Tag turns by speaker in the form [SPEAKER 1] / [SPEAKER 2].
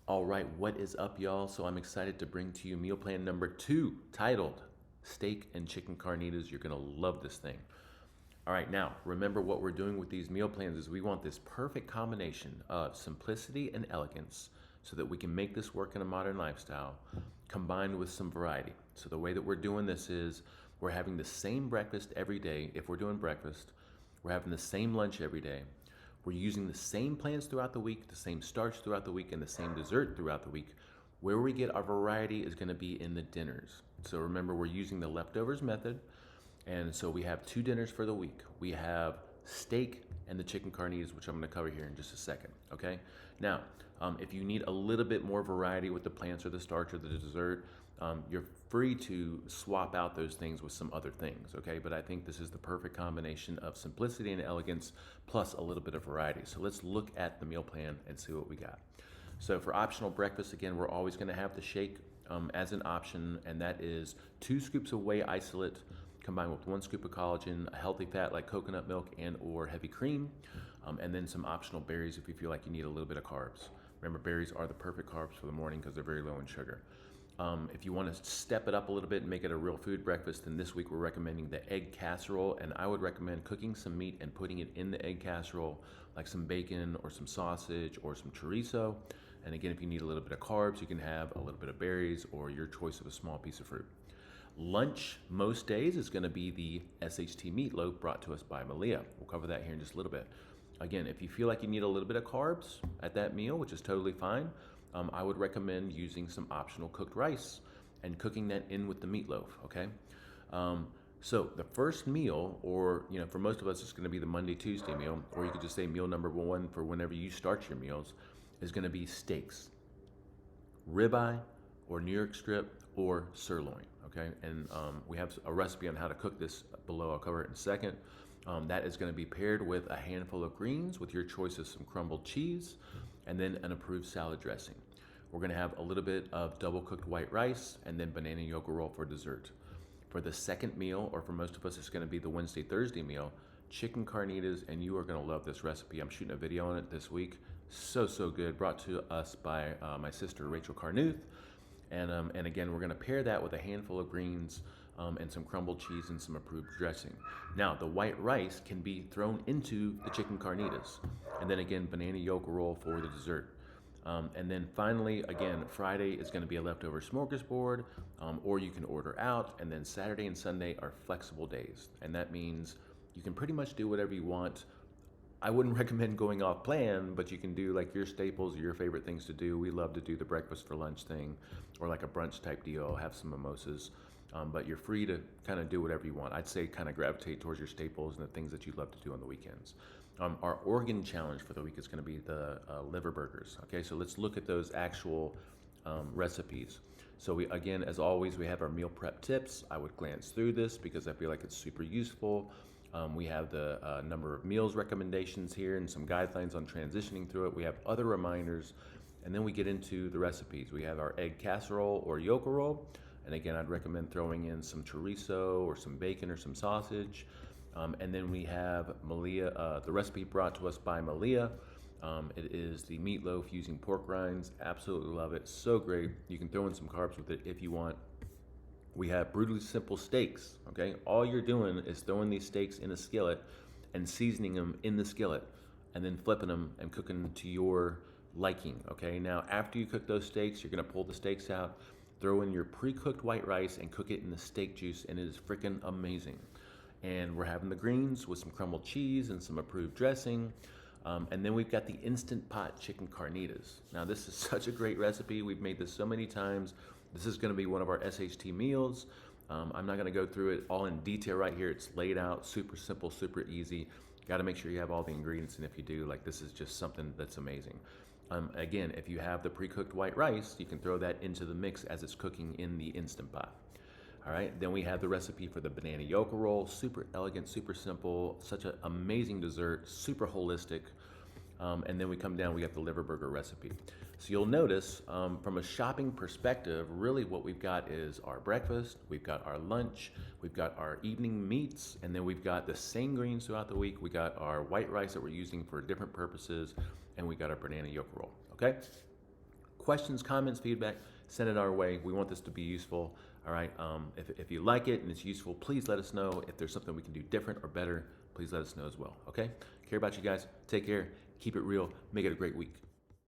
[SPEAKER 1] All right, what is up, y'all? So I'm excited to bring to you meal plan number 2, titled Steak and Chicken Carnitas. You're gonna love this thing. All right, now remember what we're doing with these meal plans is we want this perfect combination of simplicity and elegance so that we can make this work in a modern lifestyle combined with some variety. So the way that we're doing this is we're having the same breakfast every day. If we're doing breakfast, we're having the same lunch every day. We're using the same plans throughout the week, the same starch throughout the week, and the same dessert throughout the week. Where we get our variety is going to be in the dinners. So remember, we're using the leftovers method. And so we have 2 dinners for the week. We have steak and the chicken carnitas, which I'm going to cover here in just a second. Okay. Now, if you need a little bit more variety with the plants or the starch or the dessert, you're free to swap out those things with some other things. Okay. But I think this is the perfect combination of simplicity and elegance plus a little bit of variety. So let's look at the meal plan and see what we got. So for optional breakfast, again, we're always going to have the shake as an option, and that is 2 scoops of whey isolate combined with 1 scoop of collagen, a healthy fat like coconut milk and or heavy cream, and then some optional berries if you feel like you need a little bit of carbs. Remember, berries are the perfect carbs for the morning because they're very low in sugar. If you want to step it up a little bit and make it a real food breakfast, then this week we're recommending the egg casserole, and I would recommend cooking some meat and putting it in the egg casserole, like some bacon or some sausage or some chorizo. And again, if you need a little bit of carbs, you can have a little bit of berries or your choice of a small piece of fruit. Lunch most days is going to be the SHT meatloaf brought to us by Malia. We'll cover that here in just a little bit. Again, if you feel like you need a little bit of carbs at that meal, which is totally fine, I would recommend using some optional cooked rice and cooking that in with the meatloaf, okay? So the first meal, or for most of us, it's going to be the Monday, Tuesday meal, or you could just say meal number 1 for whenever you start your meals, is going to be steaks, ribeye, or New York strip, or sirloin. Okay, and we have a recipe on how to cook this below. I'll cover it in a second. That is going to be paired with a handful of greens with your choice of some crumbled cheese and then an approved salad dressing. We're going to have a little bit of double cooked white rice and then banana yogurt roll for dessert. For the second meal, or for most of us, it's going to be the Wednesday, Thursday meal, chicken carnitas, and you are going to love this recipe. I'm shooting a video on it this week. So good. Brought to us by my sister, Rachel Carnuth. And again, we're going to pair that with a handful of greens and some crumbled cheese and some approved dressing. Now, the white rice can be thrown into the chicken carnitas. And then again, banana yolk roll for the dessert. And then finally, again, Friday is going to be a leftover smorgasbord, or you can order out. And then Saturday and Sunday are flexible days. And that means you can pretty much do whatever you want. I wouldn't recommend going off plan, but you can do like your staples or your favorite things to do. We love to do the breakfast for lunch thing or like a brunch type deal, have some mimosas. But you're free to kind of do whatever you want. I'd say kind of gravitate towards your staples and the things that you love to do on the weekends. Our organ challenge for the week is going to be the liver burgers. Okay, so let's look at those actual recipes. So we, again, as always, we have our meal prep tips. I would glance through this because I feel like it's super useful. We have the number of meals recommendations here and some guidelines on transitioning through it. We have other reminders, and then we get into the recipes. We have our egg casserole or yolk roll, and again, I'd recommend throwing in some chorizo or some bacon or some sausage. And then we have Malia, the recipe brought to us by Malia. It is the meatloaf using pork rinds. Absolutely love it. So great. You can throw in some carbs with it if you want. We have brutally simple steaks, okay? All you're doing is throwing these steaks in a skillet and seasoning them in the skillet and then flipping them and cooking to your liking, okay? Now, after you cook those steaks, you're gonna pull the steaks out, throw in your pre-cooked white rice and cook it in the steak juice, and it is freaking amazing. And we're having the greens with some crumbled cheese and some approved dressing. And then we've got the Instant Pot chicken carnitas. Now, this is such a great recipe. We've made this so many times. This is going to be one of our SHT meals. I'm not going to go through it all in detail right here. It's laid out, super simple, super easy. Got to make sure you have all the ingredients, and if you do, like, this is just something that's amazing. Again, if you have the pre-cooked white rice, you can throw that into the mix as it's cooking in the Instant Pot. All right, then we have the recipe for the banana yolk roll. Super elegant, super simple, such an amazing dessert, super holistic. And then we come down, we have the liver burger recipe. So you'll notice from a shopping perspective, really what we've got is our breakfast, we've got our lunch, we've got our evening meats, and then we've got the same greens throughout the week. We got our white rice that we're using for different purposes, and we got our banana yolk roll, okay? questions, comments, feedback, send it our way. We want this to be useful. All right. If you like it and it's useful, please let us know. If there's something we can do different or better, please let us know as well. Okay. Care about you guys. Take care. Keep it real. Make it a great week.